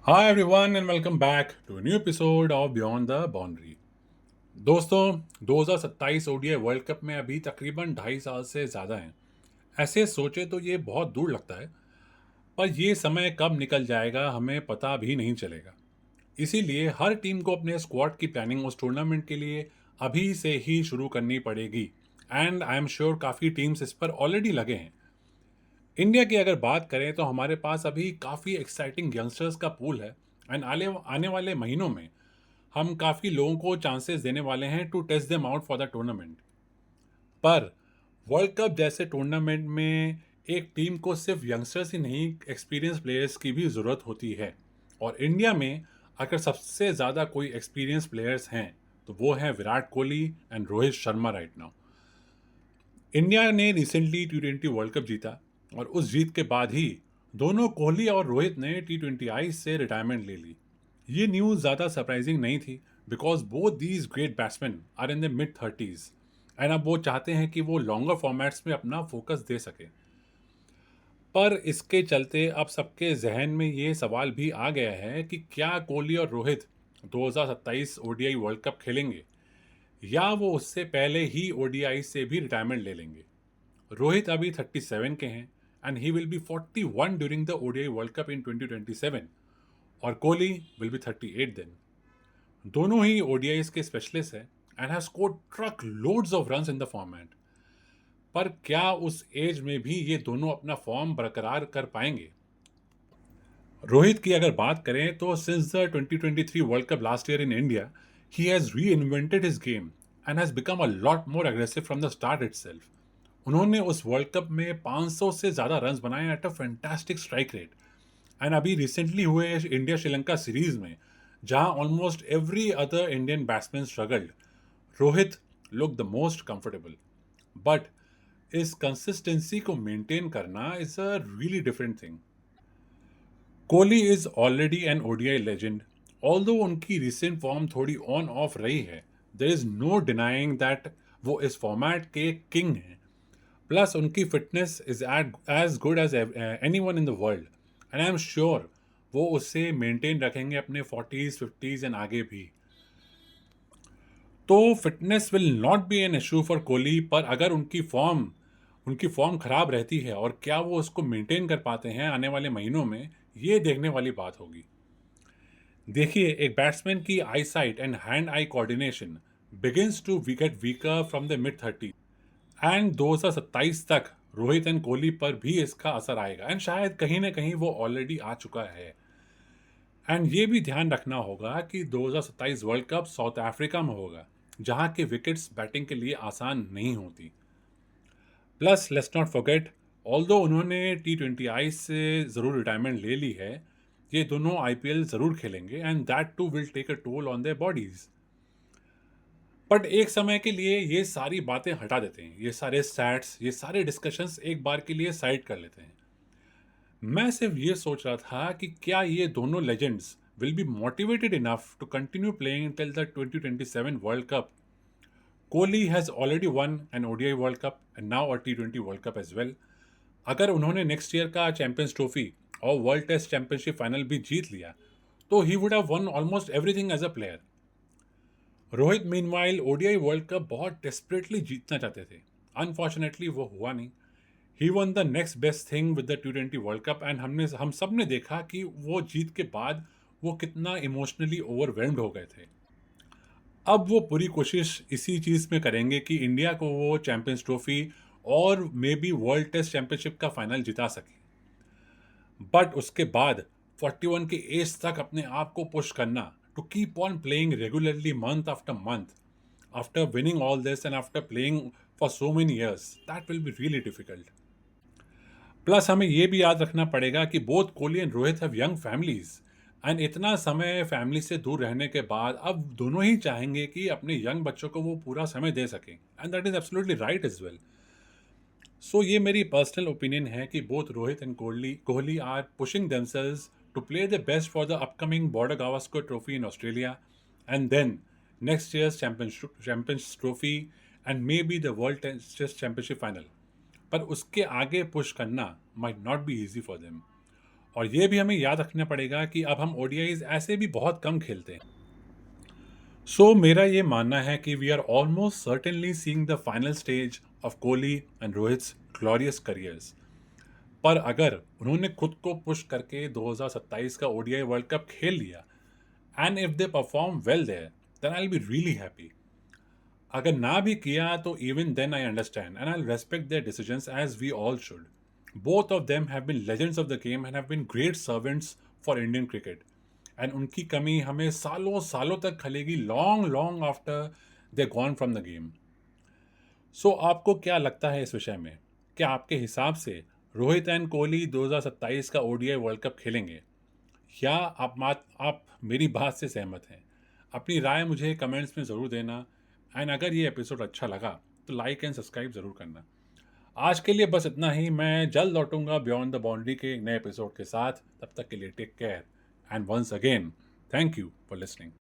Hi everyone and welcome back to a new episode of Beyond the Boundary. दोस्तों 2027 ODI world cup में अभी तकरीबन 2.5 साल से ज़्यादा हैं। ऐसे सोचे तो ये बहुत दूर लगता है, पर ये समय कब निकल जाएगा हमें पता भी नहीं चलेगा। इसीलिए हर टीम को अपने स्क्वाड की प्लानिंग उस टूर्नामेंट के लिए अभी से ही शुरू करनी पड़ेगी। एंड आई एम श्योर काफ़ी टीम्स इस पर ऑलरेडी लगे हैं। इंडिया की अगर बात करें तो हमारे पास अभी काफ़ी एक्साइटिंग यंगस्टर्स का पूल है। एंड आने आने वाले महीनों में हम काफ़ी लोगों को चांसेस देने वाले हैं to test them out for the tournament. पर वर्ल्ड कप जैसे टूर्नामेंट में एक टीम को सिर्फ यंगस्टर्स ही नहीं, एक्सपीरियंस प्लेयर्स की भी ज़रूरत होती है। और इंडिया में अगर सबसे ज़्यादा कोई एक्सपीरियंस प्लेयर्स हैं तो वो हैं Virat Kohli and Rohit Sharma right now. India ने रिसेंटली T20 वर्ल्ड कप जीता और उस जीत के बाद ही दोनों कोहली और रोहित ने T20 आई से रिटायरमेंट ले ली। ये न्यूज़ ज़्यादा सरप्राइजिंग नहीं थी because both these great batsman are in the mid 30s and अब वो चाहते हैं कि वो लॉन्गर फॉर्मेट्स में अपना फोकस दे सके। पर इसके चलते अब सबके जहन में ये सवाल भी आ गया है कि क्या कोहली और रोहित 2027 ओडीआई वर्ल्ड कप खेलेंगे या वो उससे पहले ही ओडीआई से भी रिटायरमेंट ले लेंगे। रोहित अभी 37 के हैं and he will be 41 during the ODI world Cup in 2027 और कोहली विल बी 38 देन। दोनों ही ओडीआईज के स्पेशलिस्ट हैं and have scored truckloads of runs in the format. पर क्या उस एज में भी ये दोनों अपना फॉर्म बरकरार कर पाएंगे? रोहित की अगर बात करें तो since the 2023 World Cup last year in India he has reinvented his game and has become a lot more aggressive from the start itself. उन्होंने उस वर्ल्ड कप में 500 से ज़्यादा रन्स बनाए at a fantastic strike rate. And अभी recently हुए India Sri Lanka series में जहां almost every other Indian batsman struggled, Rohit look the most comfortable. But इस कंसिस्टेंसी को मेंटेन करना is a really different thing. Kohli is already an ODI legend. Although उनकी recent form थोड़ी on off रही है, there is no denying that वो इस format के किंग हैं। प्लस उनकी fitness is as good as any one in the world and I am sure वो उससे मेंटेन रखेंगे अपने 40s 50s एंड आगे भी। तो fitness will not be an issue for Kohli, पर अगर उनकी फॉर्म खराब रहती है और क्या वो उसको मेंटेन कर पाते हैं आने वाले महीनों में, ये देखने वाली बात होगी। देखिए, एक बैट्समैन की eye sight and hand eye coordination begins to get weaker from the mid 30 and 2027 तक रोहित एंड कोहली पर भी इसका असर आएगा एंड शायद कहीं ना कहीं वो ऑलरेडी आ चुका है। एंड ये भी ध्यान रखना होगा कि 2027 वर्ल्ड कप साउथ अफ्रीका में होगा जहां के विकेट्स बैटिंग के लिए आसान नहीं होती। Plus let's not forget, although उन्होंने T20 आई से ज़रूर रिटायरमेंट ले ली है, ये दोनों आईपीएल ज़रूर खेलेंगे and that too will take a toll on their bodies. But एक समय के लिए ये सारी बातें हटा देते हैं, ये सारे स्टैट्स, ये सारे डिस्कशंस एक बार के लिए साइड कर लेते हैं। मैं सिर्फ ये सोच रहा था कि क्या ये दोनों legends will be motivated enough to continue playing till the 2027 world cup. Kohli has already won an ODI world cup and now a T20 world cup as well. अगर उन्होंने नेक्स्ट ईयर का चैंपियंस ट्रॉफी और world test championship final भी जीत लिया तो he would have won almost everything as a player. Rohit meanwhile ODI world cup बहुत desperately जीतना चाहते थे, अनफॉर्चुनेटली वो हुआ नहीं। He won the next best thing with the T20 world cup and हम सब ने देखा कि वो जीत के बाद वो कितना इमोशनली ओवरवेल्म्ड हो गए थे। अब वो पूरी कोशिश इसी चीज़ में करेंगे कि इंडिया को वो चैंपियंस ट्रॉफी और maybe world test championship का फाइनल जिता सके। बट उसके बाद 41 के एज तक अपने आप को पुश करना to keep on playing regularly month after month after winning all this and after playing for so many years, that will be really difficult. Plus हमें ये भी याद रखना पड़ेगा कि both Kohli and Rohit have young families and इतना समय family से दूर रहने के बाद अब दोनों ही चाहेंगे कि अपने यंग बच्चों को वो पूरा समय दे सकें and that is absolutely right as well. So ये मेरी पर्सनल ओपिनियन है कि both Rohit and Kohli are pushing themselves to play the best for the upcoming Border Gavaskar Trophy in Australia and then next year's Champions Trophy and maybe the World test championship final. पर उसके आगे push करना might not be easy for them. और ये भी हमें याद रखना पड़ेगा कि अब हम ओडीआईज ऐसे भी बहुत कम खेलते हैं। सो मेरा ये मानना है कि we are almost certainly seeing the final stage of Kohli and Rohit's glorious careers. पर अगर उन्होंने खुद को पुश करके 2027 का ओडीआई वर्ल्ड कप खेल लिया and if they perform well there, then I will be really happy. अगर ना भी किया तो even then I understand and I respect their decisions as we all should. Both of them have been legends of the game and have been great servants for Indian cricket, and उनकी कमी हमें सालों सालों तक खलेगी, long long after they gone from the game. So आपको क्या लगता है इस विषय में? क्या आपके हिसाब से रोहित एंड कोहली 2027 का ओडीआई वर्ल्ड कप खेलेंगे, या आप मेरी बात से सहमत हैं? अपनी राय मुझे कमेंट्स में ज़रूर देना, एंड अगर ये एपिसोड अच्छा लगा तो लाइक एंड सब्सक्राइब ज़रूर करना। आज के लिए बस इतना ही। मैं जल्द लौटूंगा बियॉन्ड द बाउंड्री के एक नए एपिसोड के साथ। तब तक के लिए take care and once again thank you for listening.